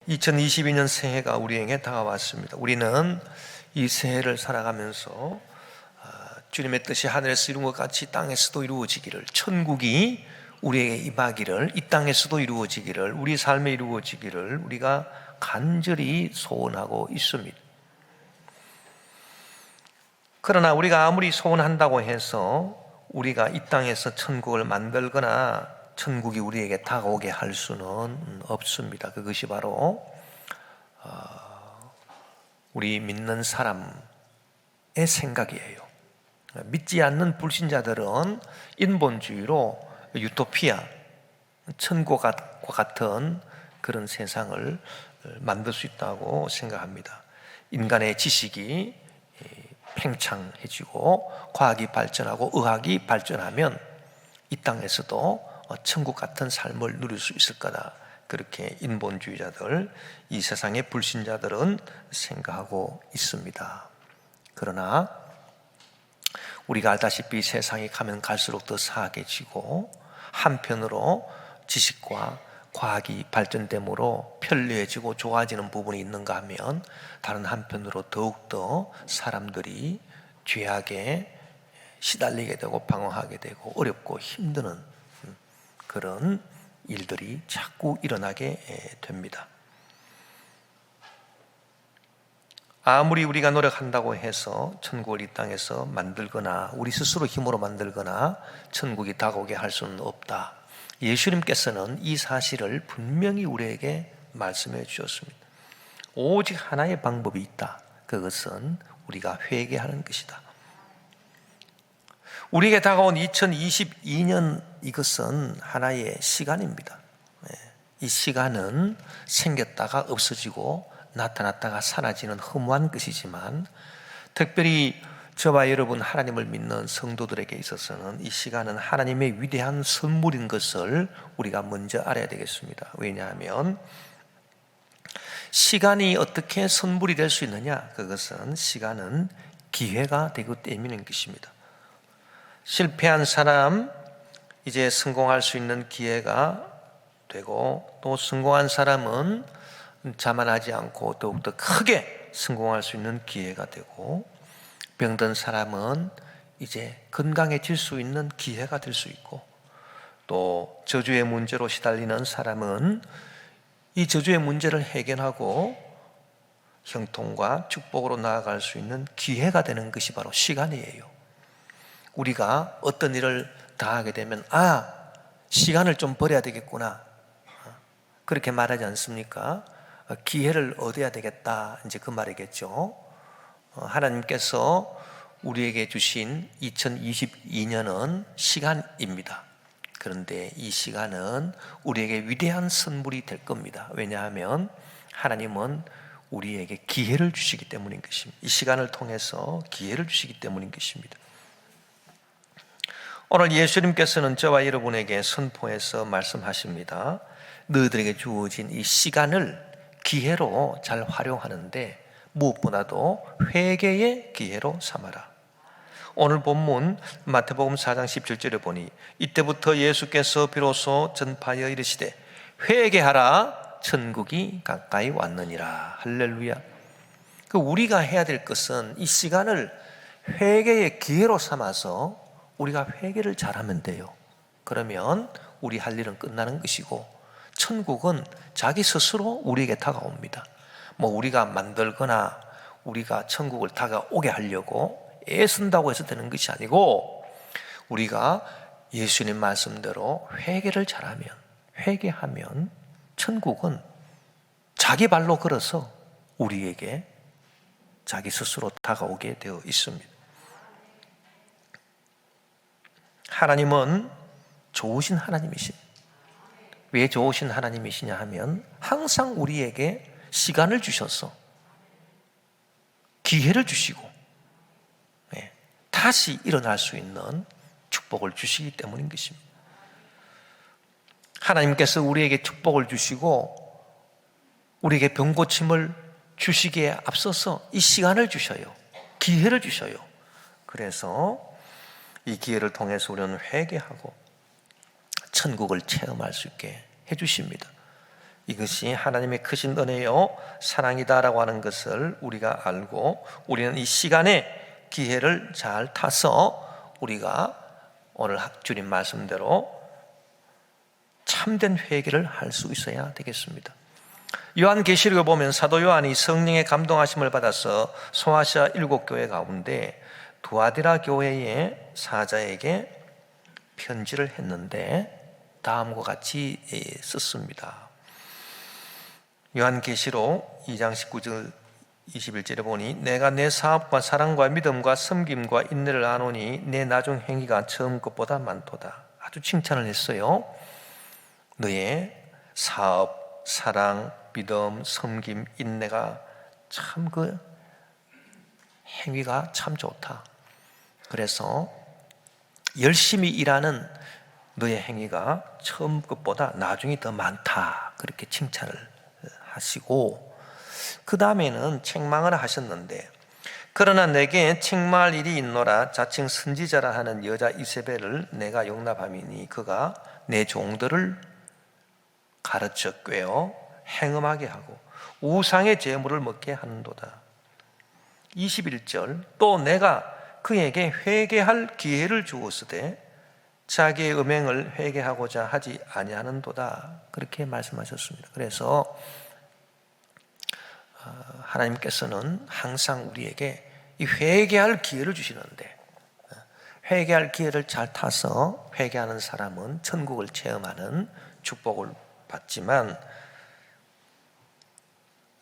2022년 새해가 우리에게 다가왔습니다. 우리는 이 새해를 살아가면서 주님의 뜻이 하늘에서 이룬 것 같이 땅에서도 이루어지기를, 천국이 우리에게 임하기를, 이 땅에서도 이루어지기를, 우리 삶에 이루어지기를 우리가 간절히 소원하고 있습니다. 그러나 우리가 아무리 소원한다고 해서 우리가 이 땅에서 천국을 만들거나 천국이 우리에게 다가오게 할 수는 없습니다. 그것이 바로 우리 믿는 사람의 생각이에요. 믿지 않는 불신자들은 인본주의로 유토피아, 천국과 같은 그런 세상을 만들 수 있다고 생각합니다. 인간의 지식이 팽창해지고 과학이 발전하고 의학이 발전하면 이 땅에서도 천국 같은 삶을 누릴 수 있을 거다. 그렇게 인본주의자들, 이 세상의 불신자들은 생각하고 있습니다. 그러나 우리가 알다시피 세상이 가면 갈수록 더 사악해지고, 한편으로 지식과 과학이 발전됨으로 편리해지고 좋아지는 부분이 있는가 하면, 다른 한편으로 더욱더 사람들이 죄악에 시달리게 되고 방황하게 되고 어렵고 힘드는 그런 일들이 자꾸 일어나게 됩니다. 아무리 우리가 노력한다고 해서 천국을 이 땅에서 만들거나 우리 스스로 힘으로 만들거나 천국이 다가오게 할 수는 없다. 예수님께서는 이 사실을 분명히 우리에게 말씀해 주셨습니다. 오직 하나의 방법이 있다. 그것은 우리가 회개하는 것이다. 우리에게 다가온 2022년, 이것은 하나의 시간입니다. 이 시간은 생겼다가 없어지고 나타났다가 사라지는 허무한 것이지만, 특별히 저와 여러분 하나님을 믿는 성도들에게 있어서는 이 시간은 하나님의 위대한 선물인 것을 우리가 먼저 알아야 되겠습니다. 왜냐하면 시간이 어떻게 선물이 될 수 있느냐? 그것은 시간은 기회가 되기 때문인 것입니다. 실패한 사람, 이제 성공할 수 있는 기회가 되고, 또 성공한 사람은 자만하지 않고 더욱더 크게 성공할 수 있는 기회가 되고, 병든 사람은 이제 건강해질 수 있는 기회가 될 수 있고, 또 저주의 문제로 시달리는 사람은 이 저주의 문제를 해결하고 형통과 축복으로 나아갈 수 있는 기회가 되는 것이 바로 시간이에요. 우리가 어떤 일을 다하게 되면 시간을 좀 버려야 되겠구나, 그렇게 말하지 않습니까? 기회를 얻어야 되겠다, 이제 그 말이겠죠. 하나님께서 우리에게 주신 2022년은 시간입니다. 그런데 이 시간은 우리에게 위대한 선물이 될 겁니다. 왜냐하면 하나님은 우리에게 기회를 주시기 때문인 것입니다. 이 시간을 통해서 기회를 주시기 때문인 것입니다. 오늘 예수님께서는 저와 여러분에게 선포해서 말씀하십니다. 너희들에게 주어진 이 시간을 기회로 잘 활용하는데 무엇보다도 회개의 기회로 삼아라. 오늘 본문 마태복음 4장 17절에 보니, 이때부터 예수께서 비로소 전파하여 이르시되 회개하라, 천국이 가까이 왔느니라. 할렐루야. 우리가 해야 될 것은 이 시간을 회개의 기회로 삼아서 우리가 회개를 잘하면 돼요. 그러면 우리 할 일은 끝나는 것이고, 천국은 자기 스스로 우리에게 다가옵니다. 우리가 만들거나 우리가 천국을 다가오게 하려고 애쓴다고 해서 되는 것이 아니고, 우리가 예수님 말씀대로 회개를 잘하면, 회개하면 천국은 자기 발로 걸어서 우리에게 자기 스스로 다가오게 되어 있습니다. 하나님은 좋으신 하나님이십니다. 왜 좋으신 하나님이시냐 하면, 항상 우리에게 시간을 주셔서 기회를 주시고 다시 일어날 수 있는 축복을 주시기 때문인 것입니다. 하나님께서 우리에게 축복을 주시고 우리에게 병고침을 주시기에 앞서서 이 시간을 주셔요. 기회를 주셔요. 그래서 이 기회를 통해서 우리는 회개하고 천국을 체험할 수 있게 해주십니다. 이것이 하나님의 크신 은혜요 사랑이다라고 하는 것을 우리가 알고, 우리는 이 시간의 기회를 잘 타서 우리가 오늘 주님 말씀대로 참된 회개를 할 수 있어야 되겠습니다. 요한계시록을 보면 사도 요한이 성령의 감동하심을 받아서 소아시아 7교회 가운데 두아디라 교회의 사자에게 편지를 했는데 다음과 같이 썼습니다. 요한계시록 2장 19절 21절에 보니 내가 내 사업과 사랑과 믿음과 섬김과 인내를 아노니 내 나중 행위가 처음 것보다 많도다. 아주 칭찬을 했어요. 너의 사업, 사랑, 믿음, 섬김, 인내가 참 그 행위가 참 좋다. 그래서 열심히 일하는 너의 행위가 처음 것보다 나중이 더 많다. 그렇게 칭찬을 하시고, 그 다음에는 책망을 하셨는데, 그러나 내게 책망할 일이 있노라. 자칭 선지자라 하는 여자 이세벨을 내가 용납함이니 그가 내 종들을 가르쳐 꿰어 행음하게 하고 우상의 제물을 먹게 하는도다. 21절, 또 내가 그에게 회개할 기회를 주었으되 자기의 음행을 회개하고자 하지 아니하는도다. 그렇게 말씀하셨습니다. 그래서 하나님께서는 항상 우리에게 이 회개할 기회를 주시는데, 회개할 기회를 잘 타서 회개하는 사람은 천국을 체험하는 축복을 받지만,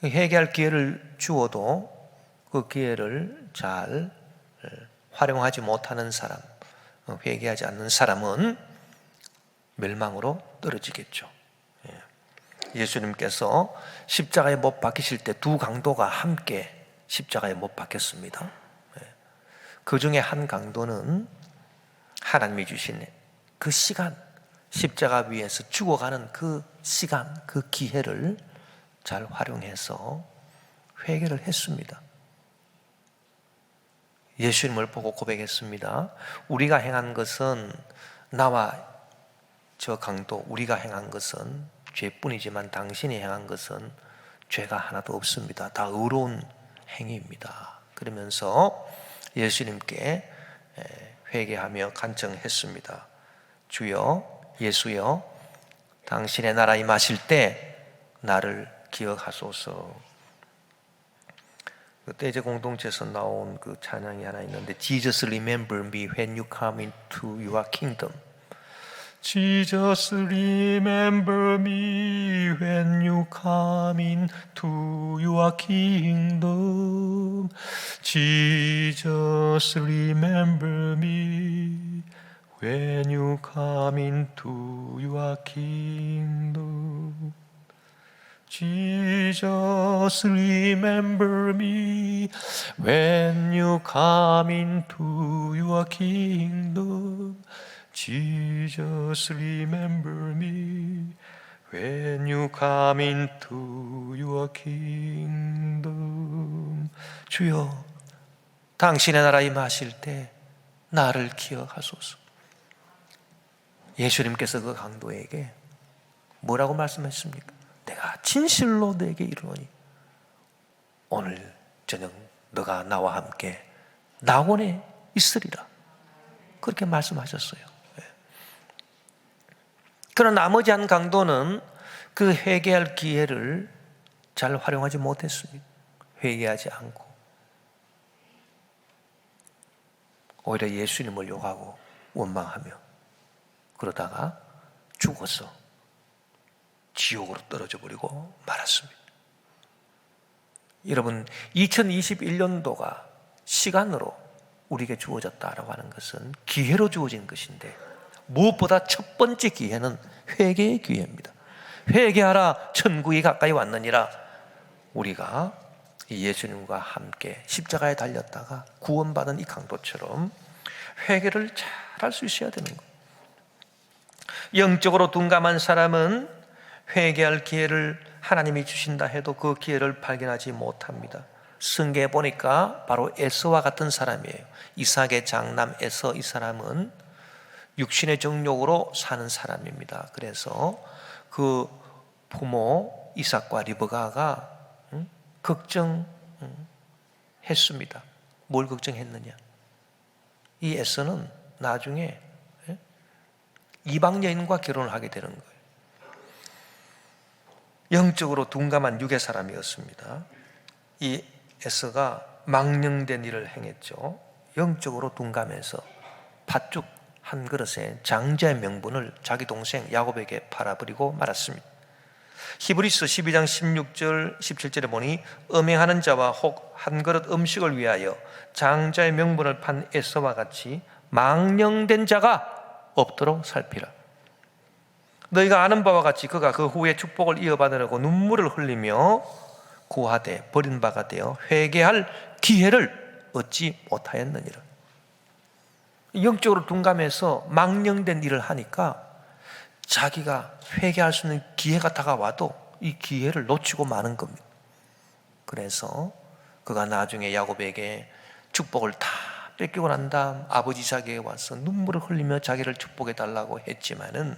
회개할 기회를 주어도 그 기회를 잘 활용하지 못하는 사람, 회개하지 않는 사람은 멸망으로 떨어지겠죠. 예수님께서 십자가에 못 박히실 때 두 강도가 함께 십자가에 못 박혔습니다. 그 중에 한 강도는 하나님이 주신 그 시간, 십자가 위에서 죽어가는 그 시간, 그 기회를 잘 활용해서 회개를 했습니다. 예수님을 보고 고백했습니다. 우리가 행한 것은, 나와 저 강도 우리가 행한 것은 죄뿐이지만 당신이 행한 것은 죄가 하나도 없습니다. 다 의로운 행위입니다. 그러면서 예수님께 회개하며 간청했습니다. 주여, 예수여, 당신의 나라 임하실 때 나를 기억하소서. 그때 이제 공동체에서 나온 그 찬양이 하나 있는데, Jesus remember me when you come into your kingdom. Jesus remember me when you come into your kingdom. Jesus remember me when you come into your kingdom. Jesus remember me when you come into your kingdom. Jesus remember me when you come into your kingdom. 주여, 당신의 나라 임하실 때 나를 기억하소서. 예수님께서 그 강도에게 뭐라고 말씀했습니까? 내가 진실로 너에게 이르노니 오늘 저녁 너가 나와 함께 낙원에 있으리라. 그렇게 말씀하셨어요. 그러나 나머지 한 강도는 그 회개할 기회를 잘 활용하지 못했습니다. 회개하지 않고 오히려 예수님을 욕하고 원망하며 그러다가 죽어서 지옥으로 떨어져 버리고 말았습니다. 여러분, 2021년도가 시간으로 우리에게 주어졌다라고 하는 것은 기회로 주어진 것인데, 무엇보다 첫 번째 기회는 회개의 기회입니다. 회개하라, 천국이 가까이 왔느니라. 우리가 예수님과 함께 십자가에 달렸다가 구원받은 이 강도처럼 회개를 잘 할 수 있어야 되는 거예요. 영적으로 둔감한 사람은 회개할 기회를 하나님이 주신다 해도 그 기회를 발견하지 못합니다. 성경에 보니까 바로 에서와 같은 사람이에요. 이삭의 장남 에서, 이 사람은 육신의 정욕으로 사는 사람입니다. 그래서 그 부모 이삭과 리브가가 걱정했습니다. 뭘 걱정했느냐? 이 에서는 나중에 이방 여인과 결혼을 하게 되는 거예요. 영적으로 둔감한 육의 사람이었습니다. 이 에서가 망령된 일을 행했죠. 영적으로 둔감해서 팥죽 한 그릇에 장자의 명분을 자기 동생 야곱에게 팔아버리고 말았습니다. 히브리서 12장 16절 17절에 보니 음행하는 자와 혹 한 그릇 음식을 위하여 장자의 명분을 판 에서와 같이 망령된 자가 없도록 살피라. 너희가 아는 바와 같이 그가 그 후에 축복을 이어받으려고 눈물을 흘리며 구하되 버린 바가 되어 회개할 기회를 얻지 못하였느니라. 영적으로 둔감해서 망령된 일을 하니까 자기가 회개할 수 있는 기회가 다가와도 이 기회를 놓치고 마는 겁니다. 그래서 그가 나중에 야곱에게 축복을 다 뺏기고 난 다음 아버지 이삭에게 와서 눈물을 흘리며 자기를 축복해 달라고 했지만은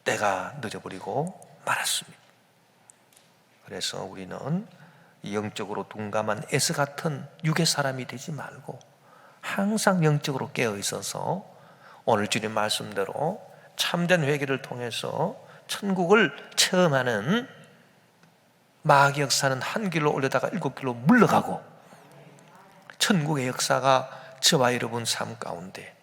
때가 늦어버리고 말았습니다. 그래서 우리는 영적으로 둔감한 에서 같은 육의 사람이 되지 말고 항상 영적으로 깨어 있어서 오늘 주님 말씀대로 참된 회개를 통해서 천국을 체험하는 마귀 역사는 한 길로 올려다가 7길로 물러가고 천국의 역사가 저와 여러분 삶 가운데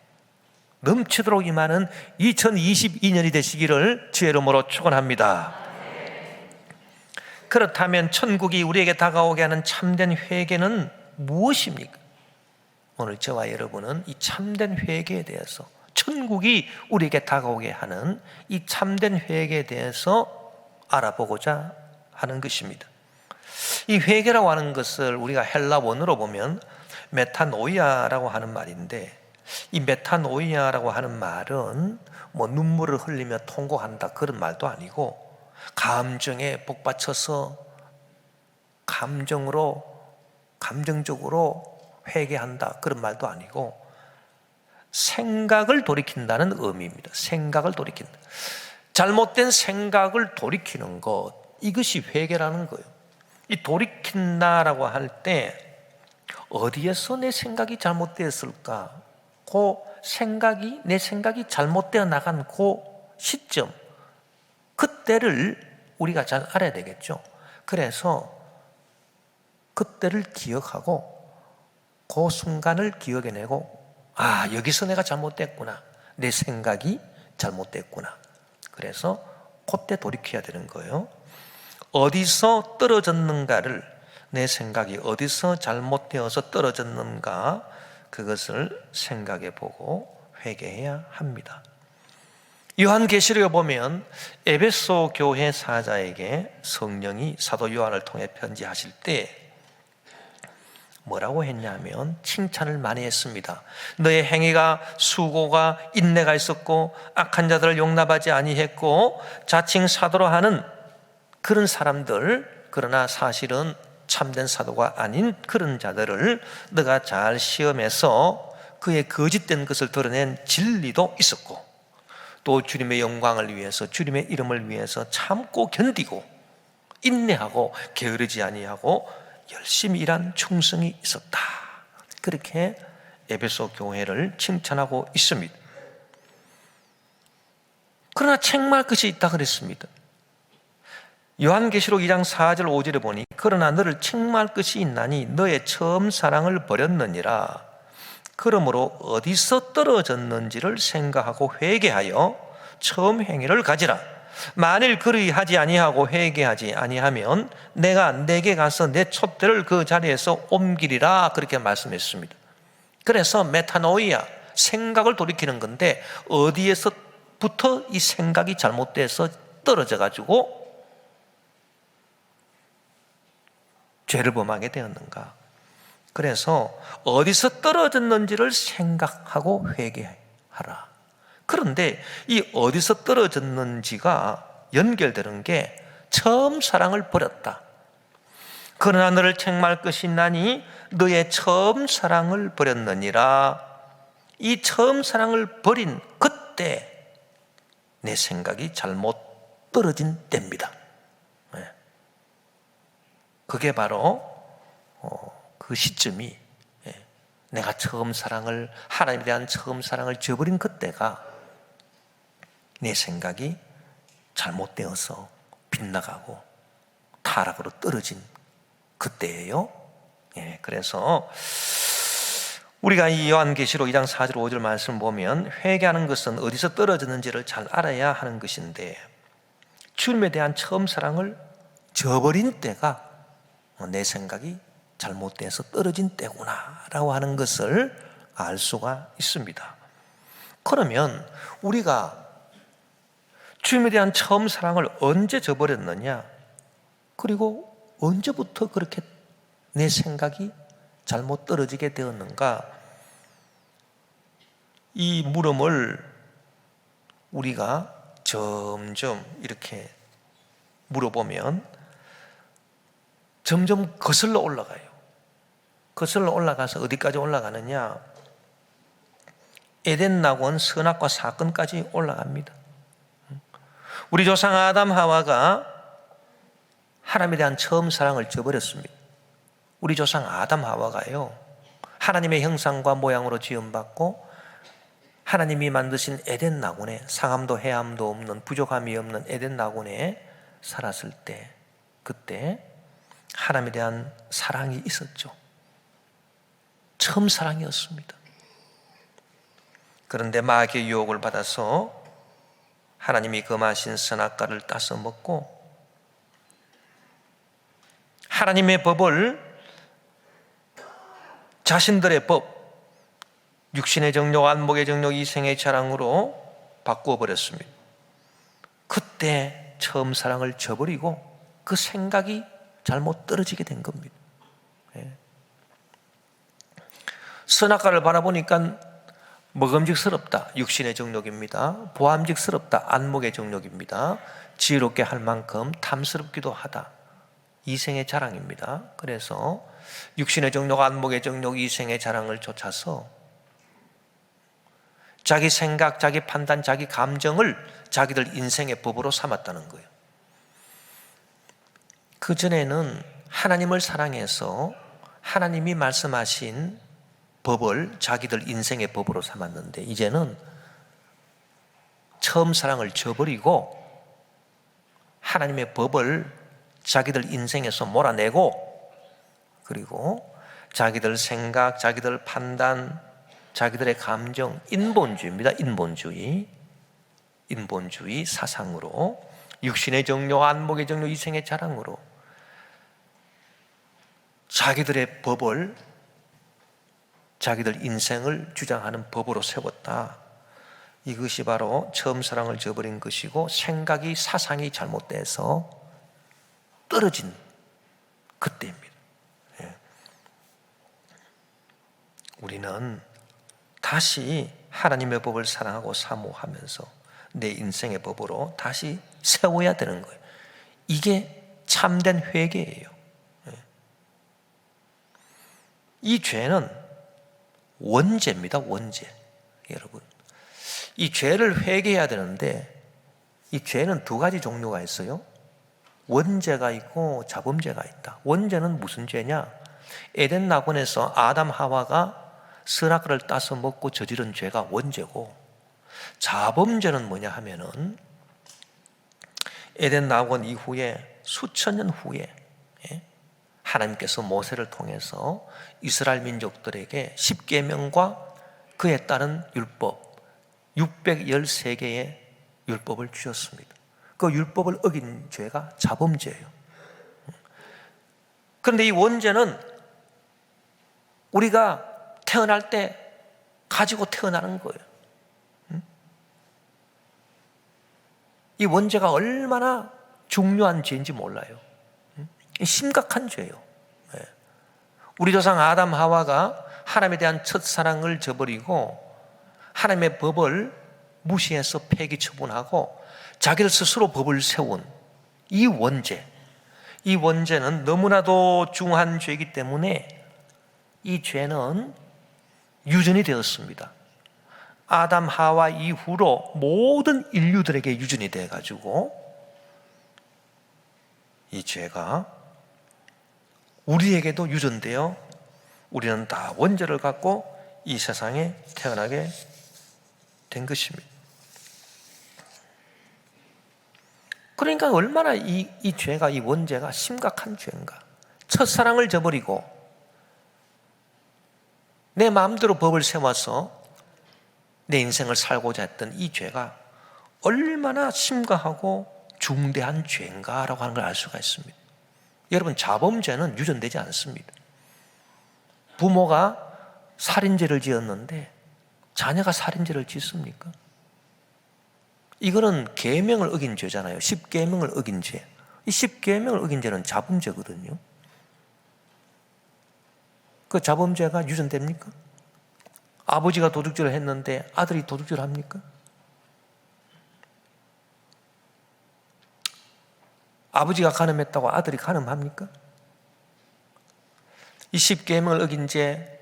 넘치도록 임하는 2022년이 되시기를 주의 이름으로 축원합니다. 그렇다면 천국이 우리에게 다가오게 하는 참된 회개는 무엇입니까? 오늘 저와 여러분은 이 참된 회개에 대해서, 천국이 우리에게 다가오게 하는 이 참된 회개에 대해서 알아보고자 하는 것입니다. 이 회개라고 하는 것을 우리가 헬라 원어로 보면 메타노이아라고 하는 말인데, 이 메타노이아라고 하는 말은 뭐 눈물을 흘리며 통곡한다 그런 말도 아니고, 감정에 복받쳐서 감정적으로 회개한다 그런 말도 아니고, 생각을 돌이킨다는 의미입니다. 생각을 돌이킨다. 잘못된 생각을 돌이키는 것, 이것이 회개라는 거예요. 이 돌이킨다라고 할 때 어디에서 내 생각이 잘못되었을까? 내 생각이 잘못되어 나간 그 시점, 그때를 우리가 잘 알아야 되겠죠. 그래서 그때를 기억하고 그 순간을 기억해내고, 여기서 내가 잘못됐구나, 내 생각이 잘못됐구나. 그래서 그때 돌이켜야 되는 거예요. 어디서 떨어졌는가를, 내 생각이 어디서 잘못되어서 떨어졌는가, 그것을 생각해 보고 회개해야 합니다. 요한계시록에 보면 에베소 교회 사자에게 성령이 사도 요한을 통해 편지하실 때 뭐라고 했냐면 칭찬을 많이 했습니다. 너의 행위가 수고가 인내가 있었고 악한 자들을 용납하지 아니했고 자칭 사도로 하는 그런 사람들, 그러나 사실은 참된 사도가 아닌 그런 자들을 너가 잘 시험해서 그의 거짓된 것을 드러낸 진리도 있었고, 또 주님의 영광을 위해서, 주님의 이름을 위해서 참고 견디고 인내하고 게으르지 아니하고 열심히 일한 충성이 있었다. 그렇게 에베소 교회를 칭찬하고 있습니다. 그러나 책망할 것이 있다 그랬습니다. 요한계시록 2장 4절 5절에 보니 그러나 너를 책망할 것이 있나니 너의 처음 사랑을 버렸느니라. 그러므로 어디서 떨어졌는지를 생각하고 회개하여 처음 행위를 가지라. 만일 그리하지 아니하고 회개하지 아니하면 내가 내게 가서 내 촛대를 그 자리에서 옮기리라. 그렇게 말씀했습니다. 그래서 메타노이아, 생각을 돌이키는 건데, 어디에서부터 이 생각이 잘못돼서 떨어져 가지고 죄를 범하게 되었는가. 그래서 어디서 떨어졌는지를 생각하고 회개하라. 그런데 이 어디서 떨어졌는지가 연결되는 게 처음 사랑을 버렸다. 그러나 너를 책망할 것이 있나니 너의 처음 사랑을 버렸느니라. 이 처음 사랑을 버린 그때 내 생각이 잘못 떨어진 때입니다. 그게 바로 그 시점이 내가 하나님에 대한 처음 사랑을 저버린 그때가 내 생각이 잘못되어서 빗나가고 타락으로 떨어진 그때예요. 그래서 우리가 이 요한계시록 2장 4절 5절 말씀을 보면 회개하는 것은 어디서 떨어졌는지를 잘 알아야 하는 것인데 주님에 대한 처음 사랑을 저버린 때가 내 생각이 잘못돼서 떨어진 때구나 라고 하는 것을 알 수가 있습니다. 그러면 우리가 주님에 대한 처음 사랑을 언제 저버렸느냐, 그리고 언제부터 그렇게 내 생각이 잘못 떨어지게 되었는가, 이 물음을 우리가 점점 이렇게 물어보면 점점 거슬러 올라가요. 거슬러 올라가서 어디까지 올라가느냐, 에덴 낙원 선악과 사건까지 올라갑니다. 우리 조상 아담 하와가 하나님에 대한 처음 사랑을 저버렸습니다. 우리 조상 아담 하와가요, 하나님의 형상과 모양으로 지음받고 하나님이 만드신 에덴 낙원에, 상함도 해함도 없는, 부족함이 없는 에덴 낙원에 살았을 때, 그때 하나님에 대한 사랑이 있었죠. 처음 사랑이었습니다. 그런데 마귀의 유혹을 받아서 하나님이 금하신 선악과를 따서 먹고 하나님의 법을 자신들의 법, 육신의 정욕, 안목의 정욕, 이생의 자랑으로 바꾸어 버렸습니다. 그때 처음 사랑을 저버리고 그 생각이 잘못 떨어지게 된 겁니다. 선악과를 바라보니까 먹음직스럽다, 육신의 정욕입니다. 보암직스럽다, 안목의 정욕입니다. 지혜롭게 할 만큼 탐스럽기도 하다, 이생의 자랑입니다. 그래서 육신의 정욕, 안목의 정욕, 이생의 자랑을 쫓아서 자기 생각, 자기 판단, 자기 감정을 자기들 인생의 법으로 삼았다는 거예요. 그전에는 하나님을 사랑해서 하나님이 말씀하신 법을 자기들 인생의 법으로 삼았는데, 이제는 처음 사랑을 저버리고 하나님의 법을 자기들 인생에서 몰아내고, 그리고 자기들 생각, 자기들 판단, 자기들의 감정, 인본주의입니다. 인본주의 사상으로, 육신의 정욕, 안목의 정욕, 이생의 자랑으로 자기들의 법을, 자기들 인생을 주장하는 법으로 세웠다. 이것이 바로 처음 사랑을 저버린 것이고, 생각이, 사상이 잘못돼서 떨어진 그때입니다. 우리는 다시 하나님의 법을 사랑하고 사모하면서 내 인생의 법으로 다시 세워야 되는 거예요. 이게 참된 회개예요. 이 죄는 원죄입니다. 원죄. 여러분, 이 죄를 회개해야 되는데, 이 죄는 두 가지 종류가 있어요. 원죄가 있고 자범죄가 있다. 원죄는 무슨 죄냐? 에덴 낙원에서 아담 하와가 선악과를 따서 먹고 저지른 죄가 원죄고, 자범죄는 뭐냐 하면은 에덴 낙원 이후에 수천 년 후에 하나님께서 모세를 통해서 이스라엘 민족들에게 십계명과 그에 따른 율법 613개의 율법을 주셨습니다. 그 율법을 어긴 죄가 자범죄예요. 그런데 이 원죄는 우리가 태어날 때 가지고 태어나는 거예요. 이 원죄가 얼마나 중요한 죄인지 몰라요. 심각한 죄예요. 우리 조상 아담 하와가 하나님에 대한 첫사랑을 저버리고 하나님의 법을 무시해서 폐기 처분하고 자기들 스스로 법을 세운 이 원죄, 이 원죄는 너무나도 중한 죄이기 때문에 이 죄는 유전이 되었습니다. 아담 하와 이후로 모든 인류들에게 유전이 되어가지고 이 죄가 우리에게도 유전되어 우리는 다 원죄를 갖고 이 세상에 태어나게 된 것입니다. 그러니까 얼마나 이 죄가, 이 원죄가 심각한 죄인가. 첫사랑을 저버리고 내 마음대로 법을 세워서 내 인생을 살고자 했던 이 죄가 얼마나 심각하고 중대한 죄인가라고 하는 걸 알 수가 있습니다. 여러분, 자범죄는 유전되지 않습니다. 부모가 살인죄를 지었는데 자녀가 살인죄를 짓습니까? 이거는 계명을 어긴 죄잖아요. 10계명을 어긴 죄. 이 10계명을 어긴 죄는 자범죄거든요. 그 자범죄가 유전됩니까? 아버지가 도둑질을 했는데 아들이 도둑질을 합니까? 아버지가 간음했다고 아들이 간음합니까? 이 10계명을 어긴 죄,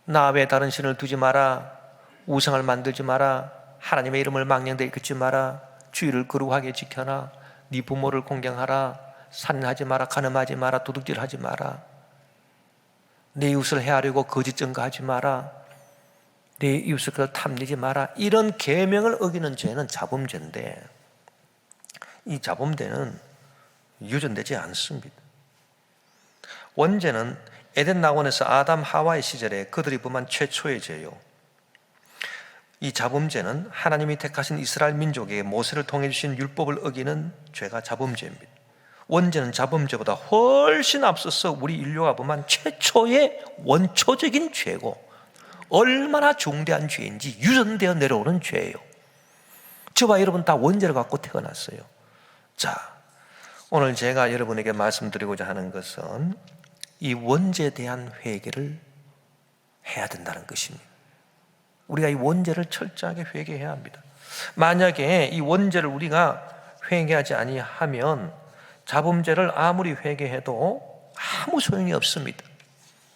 나 외에 다른 신을 두지 마라, 우상을 만들지 마라, 하나님의 이름을 망령되이 긋지 마라, 주의를 거룩하게 지켜라, 네 부모를 공경하라, 살인하지 마라, 간음하지 마라, 도둑질하지 마라, 내 이웃을 해하려고 거짓 증거하지 마라, 내 이웃을 탐내지 마라. 이런 계명을 어기는 죄는 자범죄인데 이 자범죄는 유전되지 않습니다. 원죄는 에덴 낙원에서 아담 하와의 시절에 그들이 범한 최초의 죄요. 이 자범죄는 하나님이 택하신 이스라엘 민족에게 모세를 통해 주신 율법을 어기는 죄가 자범죄입니다. 원죄는 자범죄보다 훨씬 앞서서 우리 인류가 범한 최초의 원초적인 죄고 얼마나 중대한 죄인지 유전되어 내려오는 죄예요. 저와 여러분 다 원죄를 갖고 태어났어요. 자, 오늘 제가 여러분에게 말씀드리고자 하는 것은 이 원죄에 대한 회개를 해야 된다는 것입니다. 우리가 이 원죄를 철저하게 회개해야 합니다. 만약에 이 원죄를 우리가 회개하지 아니하면 자범죄를 아무리 회개해도 아무 소용이 없습니다.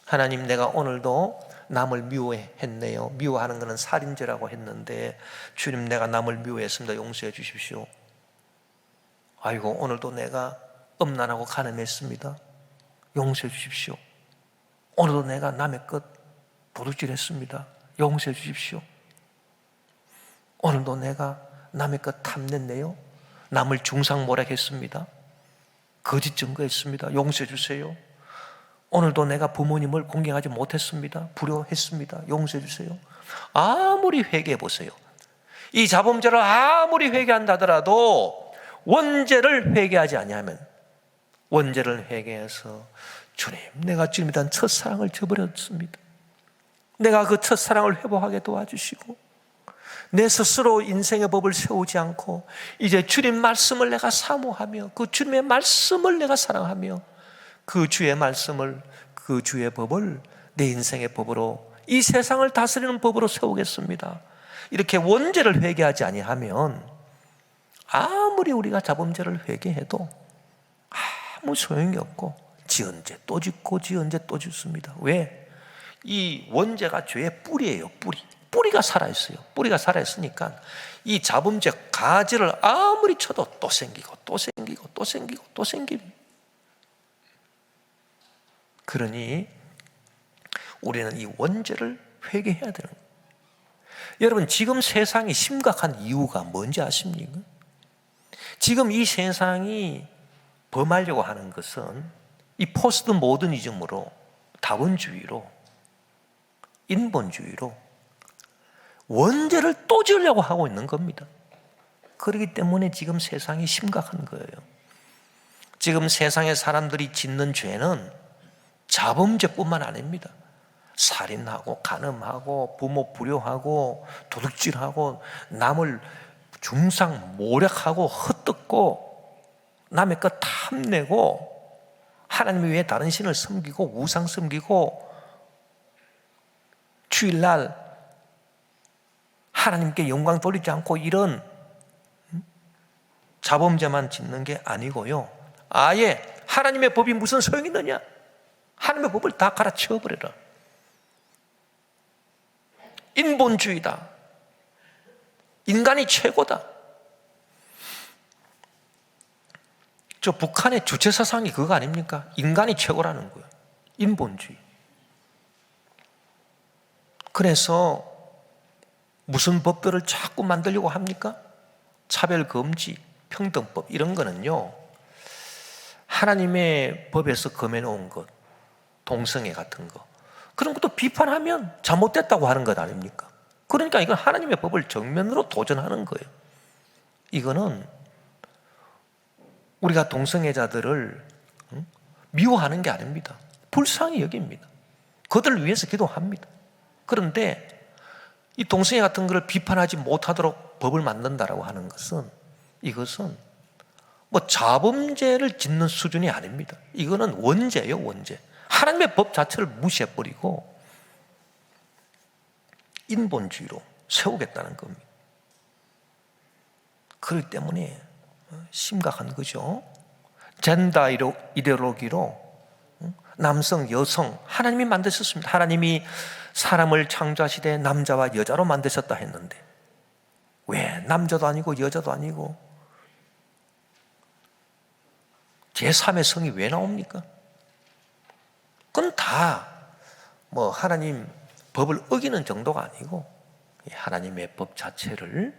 하나님, 내가 오늘도 남을 미워했네요. 미워하는 것은 살인죄라고 했는데 주님, 내가 남을 미워했습니다. 용서해 주십시오. 아이고, 오늘도 내가 음란하고 간음했습니다. 용서해 주십시오. 오늘도 내가 남의 것 도둑질했습니다. 용서해 주십시오. 오늘도 내가 남의 것 탐냈네요. 남을 중상모략했습니다. 거짓 증거했습니다. 용서해 주세요. 오늘도 내가 부모님을 공경하지 못했습니다. 불효했습니다. 용서해 주세요. 아무리 회개해 보세요. 이 자범죄를 아무리 회개한다 하더라도 원죄를 회개하지 아니하면, 원죄를 회개해서 주님, 내가 주님에 대한 첫사랑을 저버렸습니다. 내가 그 첫사랑을 회복하게 도와주시고 내 스스로 인생의 법을 세우지 않고 이제 주님 말씀을 내가 사모하며 그 주님의 말씀을 내가 사랑하며 그 주의 말씀을, 그 주의 법을 내 인생의 법으로, 이 세상을 다스리는 법으로 세우겠습니다. 이렇게 원죄를 회개하지 아니하면 아무리 우리가 자범죄를 회개해도 아무 소용이 없고 지은 죄 또 짓고 지은 죄 또 짓습니다. 왜? 이 원죄가 죄의 뿌리예요. 뿌리가 살아있어요. 뿌리가 살아있으니까 이 자범죄 가지를 아무리 쳐도 또 생기고 또 생기고 또 생기고 또 생깁니다. 그러니 우리는 이 원죄를 회개해야 되는 거예요. 여러분, 지금 세상이 심각한 이유가 뭔지 아십니까? 지금 이 세상이 범하려고 하는 것은 이 포스트 모더니즘으로, 다원주의로, 인본주의로 원죄를 또 지으려고 하고 있는 겁니다. 그렇기 때문에 지금 세상이 심각한 거예요. 지금 세상의 사람들이 짓는 죄는 자범죄뿐만 아닙니다. 살인하고 간음하고 부모 불효하고 도둑질하고 남을 중상 모략하고 헛뜯고 남의 것 탐내고 하나님 외에 다른 신을 섬기고 우상 섬기고 주일날 하나님께 영광 돌리지 않고 이런 자범죄만 짓는 게 아니고요, 아예 하나님의 법이 무슨 소용이 있느냐? 하나님의 법을 다 갈아치워버려라. 인본주의다. 인간이 최고다. 저 북한의 주체 사상이 그거 아닙니까? 인간이 최고라는 거예요. 인본주의. 그래서 무슨 법들을 자꾸 만들려고 합니까? 차별금지, 평등법 이런 거는요, 하나님의 법에서 검해놓은 것, 동성애 같은 거, 그런 것도 비판하면 잘못됐다고 하는 것 아닙니까? 그러니까 이건 하나님의 법을 정면으로 도전하는 거예요. 이거는 우리가 동성애자들을 미워하는 게 아닙니다. 불쌍히 여깁니다. 그들을 위해서 기도합니다. 그런데 이 동성애 같은 것을 비판하지 못하도록 법을 만든다라고 하는 것은, 이것은 뭐 자범죄를 짓는 수준이 아닙니다. 이거는 원죄예요, 원죄. 하나님의 법 자체를 무시해버리고 인본주의로 세우겠다는 겁니다. 그렇기 때문에 심각한 거죠. 젠더 이데올로기로 남성, 여성, 하나님이 만드셨습니다. 하나님이 사람을 창조하시되 남자와 여자로 만드셨다 했는데 왜 남자도 아니고 여자도 아니고 제3의 성이 왜 나옵니까? 그건 다 뭐 하나님 법을 어기는 정도가 아니고 하나님의 법 자체를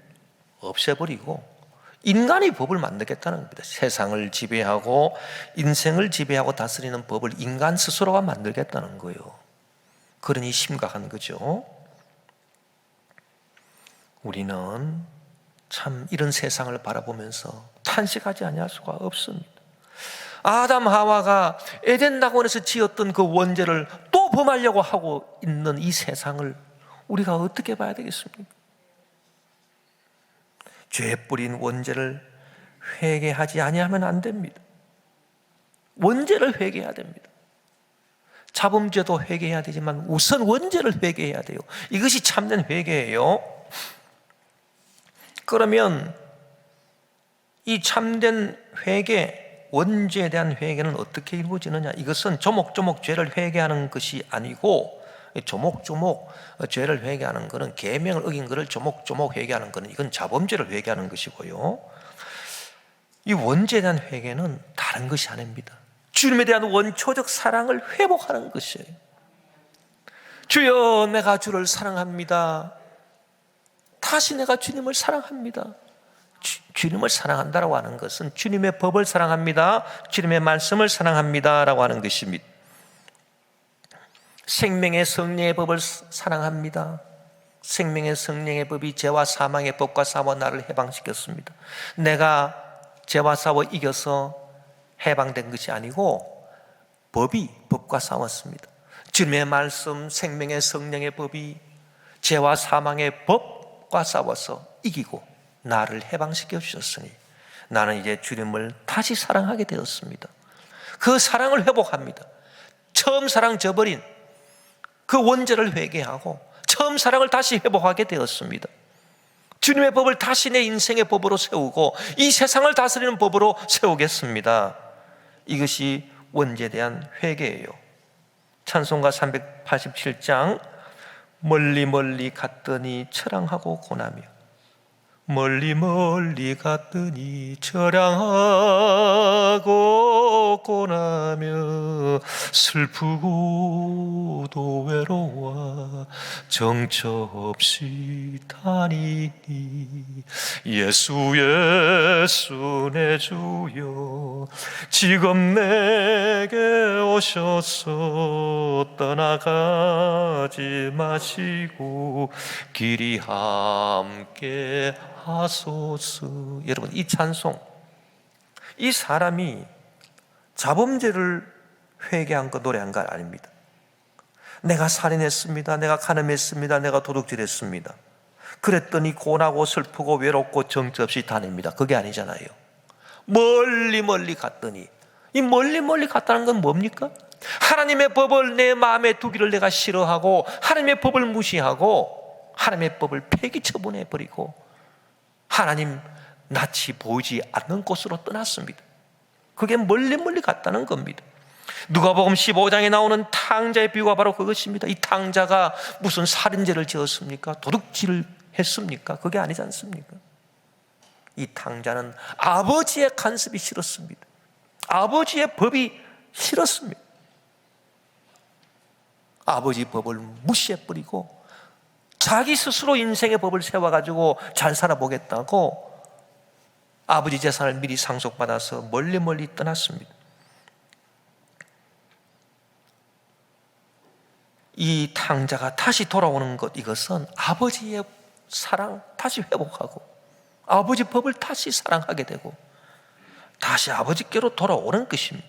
없애버리고 인간이 법을 만들겠다는 겁니다. 세상을 지배하고 인생을 지배하고 다스리는 법을 인간 스스로가 만들겠다는 거예요. 그러니 심각한 거죠. 우리는 참 이런 세상을 바라보면서 탄식하지 아니할 수가 없습니다. 아담 하와가 에덴 낙원에서 지었던 그 원죄를 또 범하려고 하고 있는 이 세상을 우리가 어떻게 봐야 되겠습니까? 죄 뿌린 원죄를 회개하지 아니하면 안 됩니다. 원죄를 회개해야 됩니다. 자범죄도 회개해야 되지만 우선 원죄를 회개해야 돼요. 이것이 참된 회개예요. 그러면 이 참된 회개, 원죄에 대한 회개는 어떻게 이루어지느냐? 이것은 조목조목 죄를 회개하는 것이 아니고, 조목조목 죄를 회개하는 것은 계명을 어긴 것을 조목조목 회개하는 것은 이건 자범죄를 회개하는 것이고요. 이 원죄에 대한 회개는 다른 것이 아닙니다. 주님에 대한 원초적 사랑을 회복하는 것이에요. 주여, 내가 주를 사랑합니다. 다시 내가 주님을 사랑합니다. 주님을 사랑한다라고 하는 것은 주님의 법을 사랑합니다. 주님의 말씀을 사랑합니다라고 하는 것입니다. 생명의 성령의 법을 사랑합니다. 생명의 성령의 법이 죄와 사망의 법과 싸워 나를 해방시켰습니다. 내가 죄와 싸워 이겨서 해방된 것이 아니고 법이 법과 싸웠습니다. 주님의 말씀, 생명의 성령의 법이 죄와 사망의 법과 싸워서 이기고 나를 해방시켜 주셨으니 나는 이제 주님을 다시 사랑하게 되었습니다. 그 사랑을 회복합니다. 처음 사랑 저버린 그 원죄를 회개하고 처음 사랑을 다시 회복하게 되었습니다. 주님의 법을 다시 내 인생의 법으로 세우고 이 세상을 다스리는 법으로 세우겠습니다. 이것이 원죄에 대한 회개예요. 찬송가 387장 멀리 멀리 갔더니 처량하고 고나며, 멀리 멀리 갔더니 처량하고 고나며 슬프고도 외로워 정처 없이 다니니 예수 예수 내 주여 지금 내게 오셔서 떠나가지 마시고 길이 함께 하소서. 여러분, 이 찬송, 이 사람이 자범죄를 회개한 거 노래한 거 아닙니다. 내가 살인했습니다, 내가 간음했습니다, 내가 도둑질했습니다, 그랬더니 고나고 슬프고 외롭고 정처 없이 다닙니다. 그게 아니잖아요. 멀리 멀리 갔더니, 이 멀리 멀리 갔다는 건 뭡니까? 하나님의 법을 내 마음에 두기를 내가 싫어하고 하나님의 법을 무시하고 하나님의 법을 폐기 처분해버리고 하나님 낯이 보이지 않는 곳으로 떠났습니다. 그게 멀리 멀리 갔다는 겁니다. 누가복음 15장에 나오는 탕자의 비유가 바로 그것입니다. 이 탕자가 무슨 살인죄를 지었습니까? 도둑질을 했습니까? 그게 아니지 않습니까? 이 탕자는 아버지의 간섭이 싫었습니다. 아버지의 법이 싫었습니다. 아버지 법을 무시해버리고 자기 스스로 인생의 법을 세워가지고 잘 살아보겠다고 아버지 재산을 미리 상속받아서 멀리 떠났습니다. 이 탕자가 다시 돌아오는 것, 이것은 아버지의 사랑 다시 회복하고 아버지 법을 다시 사랑하게 되고 다시 아버지께로 돌아오는 것입니다.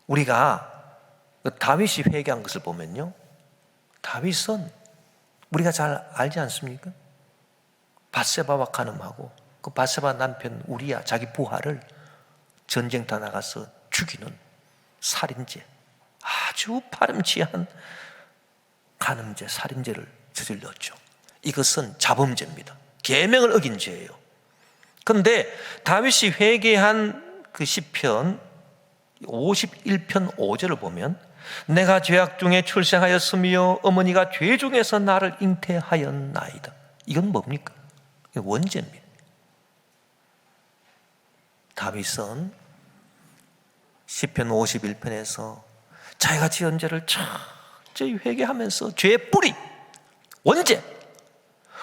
우리가 다윗이 회개한 것을 보면요, 다윗은 우리가 잘 알지 않습니까? 밧세바와 간음하고 그 밧세바 남편 우리야 자기 부하를 전쟁터 나가서 죽이는 살인죄, 아주 파렴치한 간음죄, 살인죄를 저질렀죠. 이것은 자범죄입니다. 계명을 어긴 죄예요. 그런데 다윗이 회개한 그 시편 51편 5절을 보면 내가 죄악 중에 출생하였으며 어머니가 죄 중에서 나를 잉태하였나이다. 이건 뭡니까? 이건 원죄입니다. 다윗은 시편 51편에서 자기가 지은 죄를 철저히 회개하면서 죄의 뿌리, 원죄,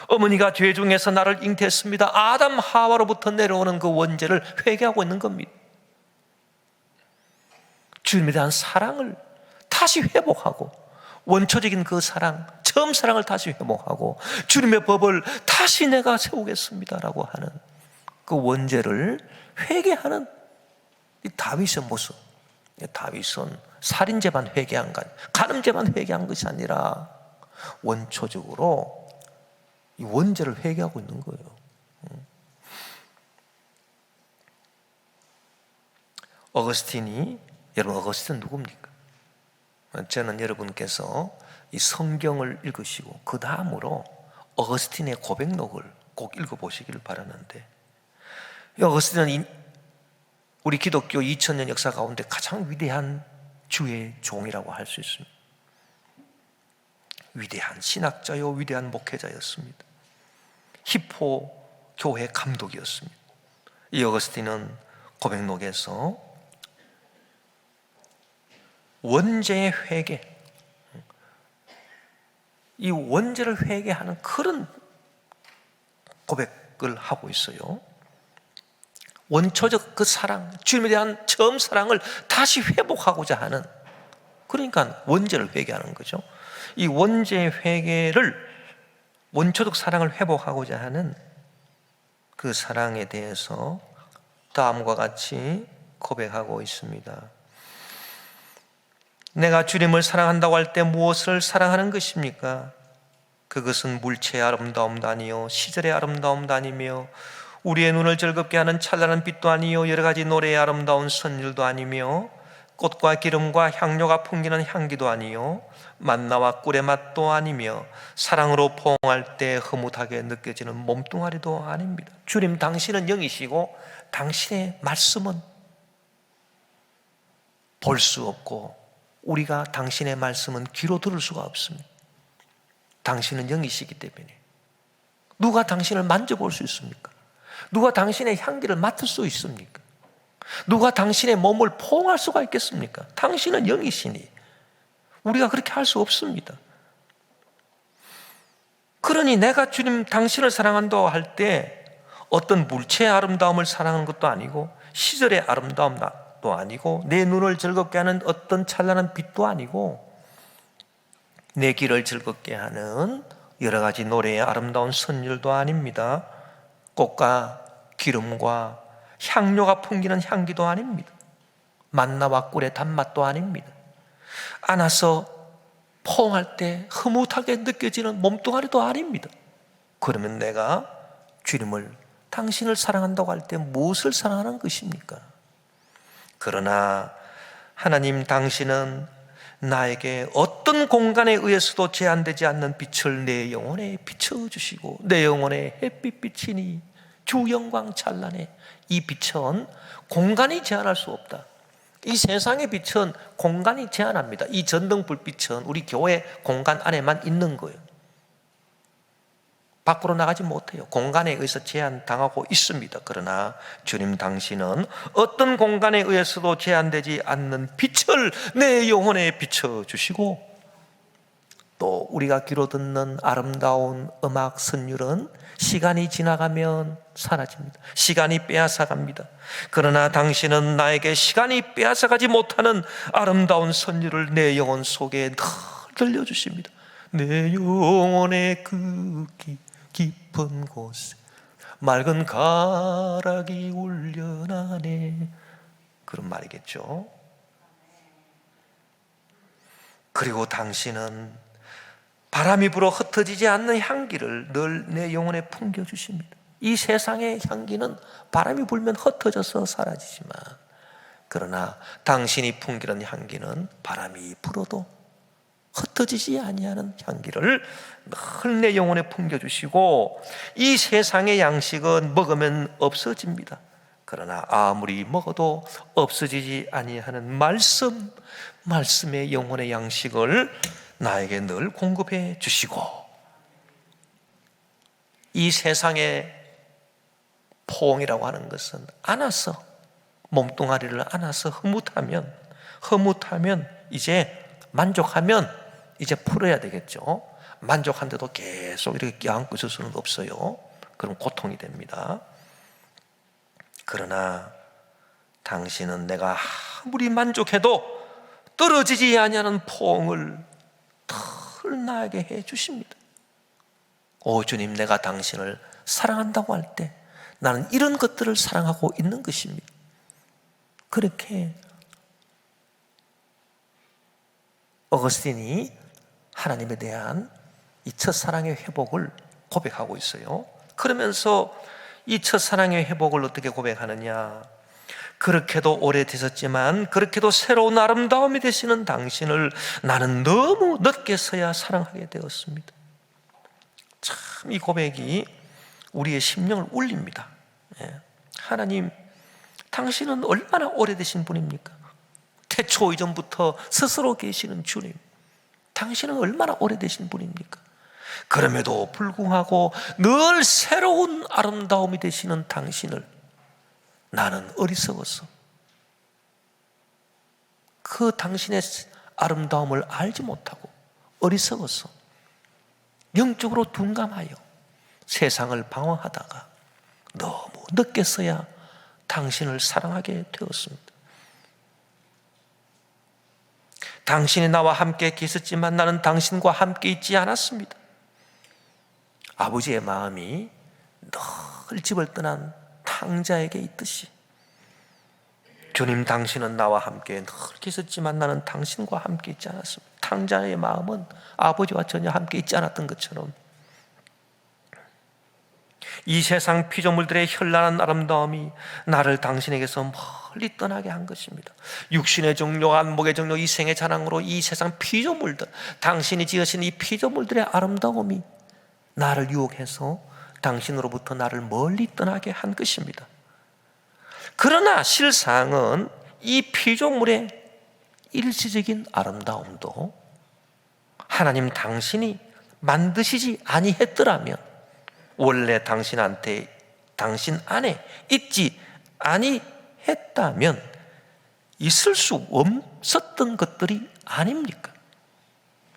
어머니가 죄 중에서 나를 잉태했습니다, 아담 하와로부터 내려오는 그 원죄를 회개하고 있는 겁니다. 주님에 대한 사랑을 다시 회복하고 원초적인 그 사랑, 처음 사랑을 다시 회복하고 주님의 법을 다시 내가 세우겠습니다라고 하는 그 원죄를 회개하는 이 다윗의 모습. 다윗은 살인죄만 회개한 것, 간음죄만 회개한 것이 아니라 원초적으로 이 원죄를 회개하고 있는 거예요. 여러분 어거스틴은 누굽니까? 저는 여러분께서 이 성경을 읽으시고 그 다음으로 어거스틴의 고백록을 꼭 읽어보시기를 바라는데, 이 어거스틴은 우리 기독교 2000년 역사 가운데 가장 위대한 주의 종이라고 할 수 있습니다. 위대한 신학자요, 위대한 목회자였습니다. 히포 교회 감독이었습니다. 이 어거스틴은 고백록에서 원죄의 회개, 이 원죄를 회개하는 그런 고백을 하고 있어요. 원초적 그 사랑, 주님에 대한 처음 사랑을 다시 회복하고자 하는, 그러니까 원죄를 회개하는 거죠. 이 원죄의 회개를, 원초적 사랑을 회복하고자 하는 그 사랑에 대해서 다음과 같이 고백하고 있습니다. 내가 주님을 사랑한다고 할 때 무엇을 사랑하는 것입니까? 그것은 물체의 아름다움도 아니요 시절의 아름다움도 아니며 우리의 눈을 즐겁게 하는 찬란한 빛도 아니요 여러 가지 노래의 아름다운 선율도 아니며 꽃과 기름과 향료가 풍기는 향기도 아니요 만나와 꿀의 맛도 아니며 사랑으로 포옹할 때 흐뭇하게 느껴지는 몸뚱아리도 아닙니다. 주님, 당신은 영이시고 당신의 말씀은 볼 수 없고 우리가 당신의 말씀은 귀로 들을 수가 없습니다. 당신은 영이시기 때문에 누가 당신을 만져볼 수 있습니까? 누가 당신의 향기를 맡을 수 있습니까? 누가 당신의 몸을 포옹할 수가 있겠습니까? 당신은 영이시니 우리가 그렇게 할 수 없습니다. 그러니 내가 주님 당신을 사랑한다고 할 때 어떤 물체의 아름다움을 사랑하는 것도 아니고 시절의 아름다움도 아니고 내 눈을 즐겁게 하는 어떤 찬란한 빛도 아니고 내 귀를 즐겁게 하는 여러 가지 노래의 아름다운 선율도 아닙니다. 꽃과 기름과 향료가 풍기는 향기도 아닙니다. 만나와 꿀의 단맛도 아닙니다. 안아서 포옹할 때 흐뭇하게 느껴지는 몸뚱아리도 아닙니다. 그러면 내가 주님을, 당신을 사랑한다고 할 때 무엇을 사랑하는 것입니까? 그러나 하나님, 당신은 나에게 어떤 공간에 의해서도 제한되지 않는 빛을 내 영혼에 비춰주시고 내 영혼에 햇빛빛이니 주 영광 찬란해. 이 빛은 공간이 제한할 수 없다. 이 세상의 빛은 공간이 제한합니다. 이 전등 불빛은 우리 교회 공간 안에만 있는 거예요. 밖으로 나가지 못해요. 공간에 의해서 제한당하고 있습니다. 그러나 주님 당신은 어떤 공간에 의해서도 제한되지 않는 빛을 내 영혼에 비춰주시고, 또 우리가 귀로 듣는 아름다운 음악 선율은 시간이 지나가면 사라집니다. 시간이 빼앗아갑니다. 그러나 당신은 나에게 시간이 빼앗아가지 못하는 아름다운 선율을 내 영혼 속에 늘 들려주십니다. 내 영혼의 그 깊은 곳에 맑은 가락이 울려나네, 그런 말이겠죠. 그리고 당신은 바람이 불어 흩어지지 않는 향기를 늘 내 영혼에 풍겨주십니다. 이 세상의 향기는 바람이 불면 흩어져서 사라지지만, 그러나 당신이 풍기는 향기는 바람이 불어도 흩어지지 아니하는 향기를 늘 내 영혼에 풍겨주시고, 이 세상의 양식은 먹으면 없어집니다. 그러나 아무리 먹어도 없어지지 아니하는 말씀의 영혼의 양식을 나에게 늘 공급해 주시고, 이 세상의 포옹이라고 하는 것은 안아서, 몸뚱아리를 안아서 허무하면 이제 만족하면 이제 풀어야 되겠죠. 만족한데도 계속 이렇게 껴안고 있을 수는 없어요. 그럼 고통이 됩니다. 그러나 당신은 내가 아무리 만족해도 떨어지지 아니하는 포옹을 늘 나에게 해 주십니다. 오 주님, 내가 당신을 사랑한다고 할 때 나는 이런 것들을 사랑하고 있는 것입니다. 그렇게 어거스틴이 하나님에 대한 이 첫사랑의 회복을 고백하고 있어요. 그러면서 이 첫사랑의 회복을 어떻게 고백하느냐, 그렇게도 오래되셨지만 그렇게도 새로운 아름다움이 되시는 당신을 나는 너무 늦게서야 사랑하게 되었습니다. 참 이 고백이 우리의 심령을 울립니다. 하나님, 당신은 얼마나 오래되신 분입니까? 태초 이전부터 스스로 계시는 주님, 당신은 얼마나 오래되신 분입니까? 그럼에도 불구하고 늘 새로운 아름다움이 되시는 당신을 나는 어리석었어. 그 당신의 아름다움을 알지 못하고 어리석었어. 영적으로 둔감하여 세상을 방황하다가 너무 늦게서야 당신을 사랑하게 되었습니다. 당신이 나와 함께 계셨지만 나는 당신과 함께 있지 않았습니다. 아버지의 마음이 늘 집을 떠난 탕자에게 있듯이, 주님 당신은 나와 함께 늘 계셨지만 나는 당신과 함께 있지 않았습니다. 탕자의 마음은 아버지와 전혀 함께 있지 않았던 것처럼 이 세상 피조물들의 현란한 아름다움이 나를 당신에게서 멀리 떠나게 한 것입니다. 육신의 정욕, 안목의 정욕, 이생의 자랑으로 이 세상 피조물들, 당신이 지으신 이 피조물들의 아름다움이 나를 유혹해서 당신으로부터 나를 멀리 떠나게 한 것입니다. 그러나 실상은 이 피조물의 일시적인 아름다움도 하나님 당신이 만드시지 아니했더라면, 원래 당신 안에 있지 아니했다면 있을 수 없었던 것들이 아닙니까?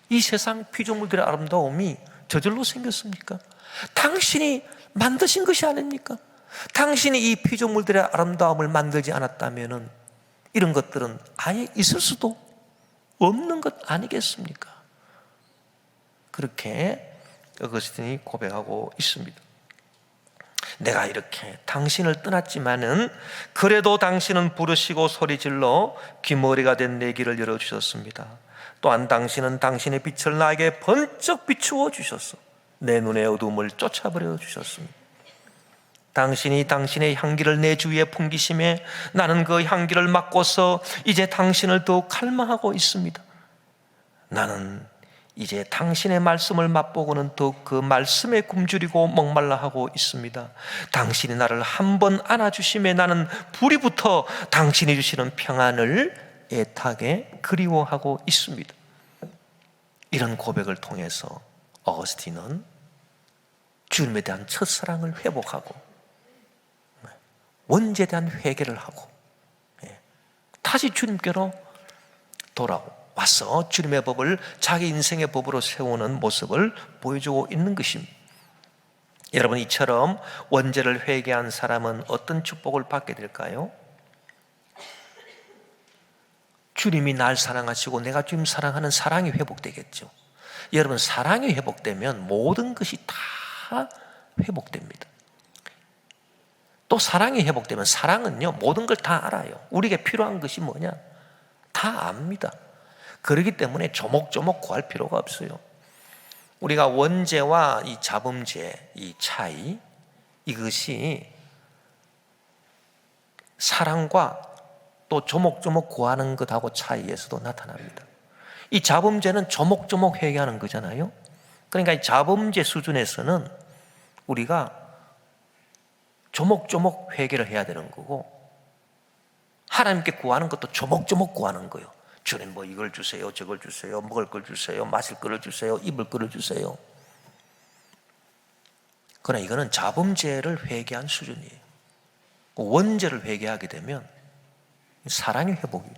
이 세상 피조물들의 아름다움이 저절로 생겼습니까? 당신이 만드신 것이 아닙니까? 당신이 이 피조물들의 아름다움을 만들지 않았다면 이런 것들은 아예 있을 수도 없는 것 아니겠습니까? 그렇게 어거스틴이 고백하고 있습니다. 내가 이렇게 당신을 떠났지만은 그래도 당신은 부르시고 소리질러 귀머리가 된 내 길을 열어주셨습니다. 또한 당신은 당신의 빛을 나에게 번쩍 비추어 주셔서 내 눈의 어둠을 쫓아버려 주셨습니다. 당신이 당신의 향기를 내 주위에 풍기심에 나는 그 향기를 맡고서 이제 당신을 더욱 갈망하고 있습니다. 나는 이제 당신의 말씀을 맛보고는 더욱 그 말씀에 굶주리고 목말라 하고 있습니다. 당신이 나를 한번 안아주심에 나는 불이 붙어 당신이 주시는 평안을 애타게 그리워하고 있습니다. 이런 고백을 통해서 어거스틴은 주님에 대한 첫사랑을 회복하고 원죄에 대한 회개를 하고 다시 주님께로 돌아와서 주님의 법을 자기 인생의 법으로 세우는 모습을 보여주고 있는 것입니다. 여러분, 이처럼 원죄를 회개한 사람은 어떤 축복을 받게 될까요? 주님이 날 사랑하시고 내가 주님 사랑하는 사랑이 회복되겠죠. 여러분, 사랑이 회복되면 모든 것이 다 회복됩니다. 또 사랑이 회복되면, 사랑은요 모든 걸 다 알아요. 우리에게 필요한 것이 뭐냐 다 압니다. 그렇기 때문에 조목조목 구할 필요가 없어요. 우리가 원죄와 이 자범죄, 이 차이, 이것이 사랑과 또 조목조목 구하는 것하고 차이에서도 나타납니다. 이 자범죄는 조목조목 회개하는 거잖아요. 그러니까 이 자범죄 수준에서는 우리가 조목조목 회개를 해야 되는 거고, 하나님께 구하는 것도 조목조목 구하는 거예요. 주님 뭐 이걸 주세요, 저걸 주세요, 먹을 걸 주세요, 마실 거를 주세요, 입을 거를 주세요. 그러나 이거는 자범죄를 회개한 수준이에요. 원죄를 회개하게 되면 사랑의 회복이에요.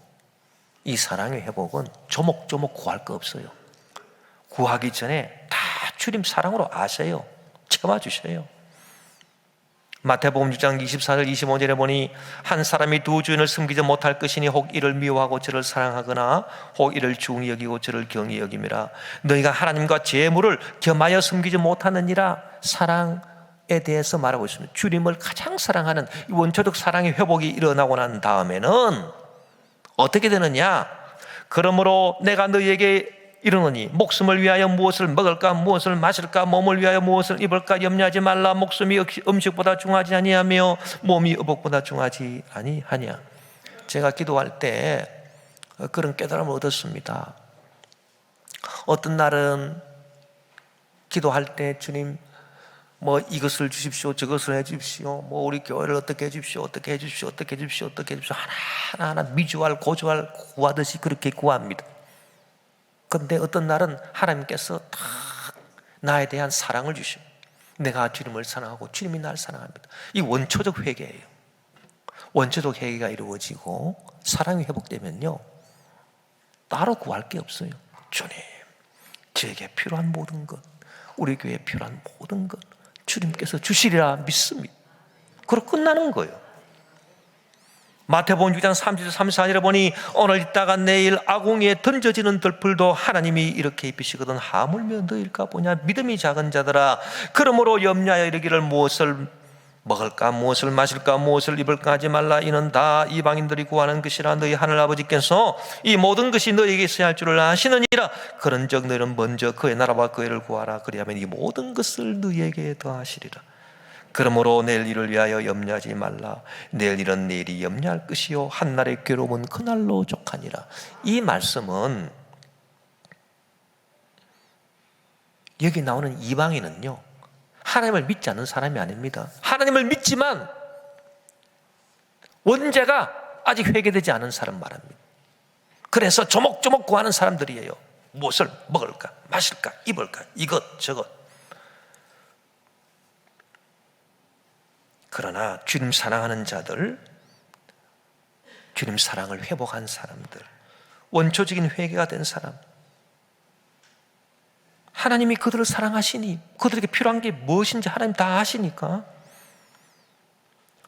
이 사랑의 회복은 조목조목 구할 거 없어요. 구하기 전에 다 주님 사랑으로 아세요. 채워주셔요. 마태복음 6장 24절 25절에 보니 한 사람이 두 주인을 섬기지 못할 것이니 혹 이를 미워하고 저를 사랑하거나 혹 이를 중히 여기고 저를 경히 여김이라. 너희가 하나님과 재물을 겸하여 섬기지 못하느니라. 사랑에 대해서 말하고 있습니다. 주님을 가장 사랑하는 이 원초적 사랑의 회복이 일어나고 난 다음에는 어떻게 되느냐? 그러므로 내가 너희에게 이르노니 목숨을 위하여 무엇을 먹을까 무엇을 마실까 몸을 위하여 무엇을 입을까 염려하지 말라. 목숨이 음식보다 중하지 아니하며 몸이 의복보다 중하지 아니하냐. 제가 기도할 때 그런 깨달음을 얻었습니다. 어떤 날은 기도할 때 주님 뭐 이것을 주십시오, 저것을 해 주십시오, 뭐 우리 교회를 어떻게 해 주십시오, 어떻게 해 주십시오, 어떻게 해 주십시오, 어떻게 해 주십시오, 하나하나 미주알 고주알 구하듯이 그렇게 구합니다. 그런데 어떤 날은 하나님께서 딱 나에 대한 사랑을 주시고 내가 주님을 사랑하고 주님이 나를 사랑합니다. 이 원초적 회개예요. 원초적 회개가 이루어지고 사랑이 회복되면요 따로 구할 게 없어요. 주님, 저에게 필요한 모든 것, 우리 교회에 필요한 모든 것 주님께서 주시리라 믿습니다. 그러고 끝나는 거예요. 마태복음 6장 30절 34절에 보니 오늘 있다가 내일 아궁이에 던져지는 들풀도 하나님이 이렇게 입히시거든 하물며 너희일까 보냐. 믿음이 작은 자들아, 그러므로 염려하여 이르기를 무엇을 먹을까 무엇을 마실까 무엇을 입을까 하지 말라. 이는 다 이방인들이 구하는 것이라. 너희 하늘아버지께서 이 모든 것이 너희에게 있어야 할 줄을 아시느니라. 그런즉 너희는 먼저 그의 나라와 그의 의를 구하라. 그리하면 이 모든 것을 너희에게 더하시리라. 그러므로 내일 일을 위하여 염려하지 말라. 내일 일은 내일이 염려할 것이요 한날의 괴로움은 그날로 족하니라. 이 말씀은 여기 나오는 이방인은요 하나님을 믿지 않는 사람이 아닙니다. 하나님을 믿지만 원죄가 아직 회개되지 않은 사람 말합니다. 그래서 조목조목 구하는 사람들이에요. 무엇을 먹을까 마실까 입을까 이것 저것. 그러나 주님 사랑하는 자들, 주님 사랑을 회복한 사람들, 원초적인 회개가 된 사람, 하나님이 그들을 사랑하시니 그들에게 필요한 게 무엇인지 하나님 다 아시니까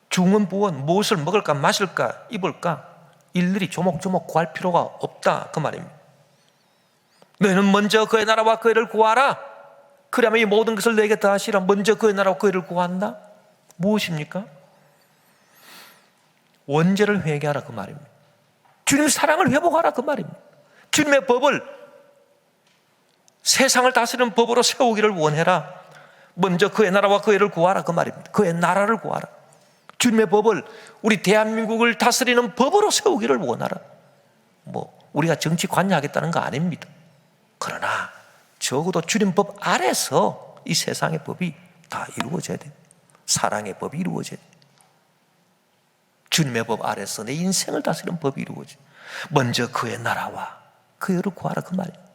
중언부언 무엇을 먹을까 마실까 입을까 일일이 조목조목 구할 필요가 없다 그 말입니다. 너희는 먼저 그의 나라와 그의 의를 구하라. 그러면 이 모든 것을 너에게 더하시라. 먼저 그의 나라와 그의 의를 구한다. 무엇입니까? 원죄를 회개하라 그 말입니다. 주님 사랑을 회복하라 그 말입니다. 주님의 법을 세상을 다스리는 법으로 세우기를 원해라. 먼저 그의 나라와 그의 의를 구하라 그 말입니다. 그의 나라를 구하라. 주님의 법을 우리 대한민국을 다스리는 법으로 세우기를 원하라. 뭐 우리가 정치 관여하겠다는 거 아닙니다. 그러나 적어도 주님 법 아래서 이 세상의 법이 다 이루어져야 돼요. 사랑의 법이 이루어져야 돼요. 주님의 법 아래서 내 인생을 다스리는 법이 이루어져요. 먼저 그의 나라와 그의 의를 구하라 그 말이에요.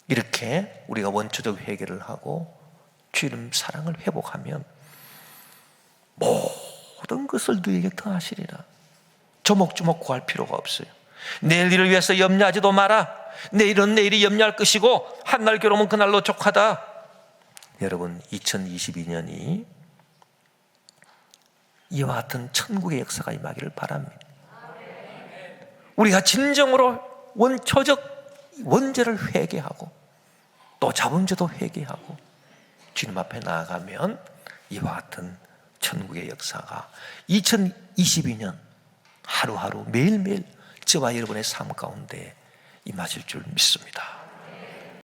이렇게 우리가 원초적 회개를 하고 주님 사랑을 회복하면 모든 것을 너에게 더하시리라. 조목조목 구할 필요가 없어요. 내일 일을 위해서 염려하지도 마라. 내일은 내일이 염려할 것이고 한날 괴로우면 그날로 족하다. 여러분, 2022년이 이와 같은 천국의 역사가 임하기를 바랍니다. 우리가 진정으로 원초적 원죄를 회개하고 또 자본죄도 회개하고 주님 앞에 나아가면 이와 같은 천국의 역사가 2022년 하루하루 매일매일 저와 여러분의 삶 가운데 임하실 줄 믿습니다.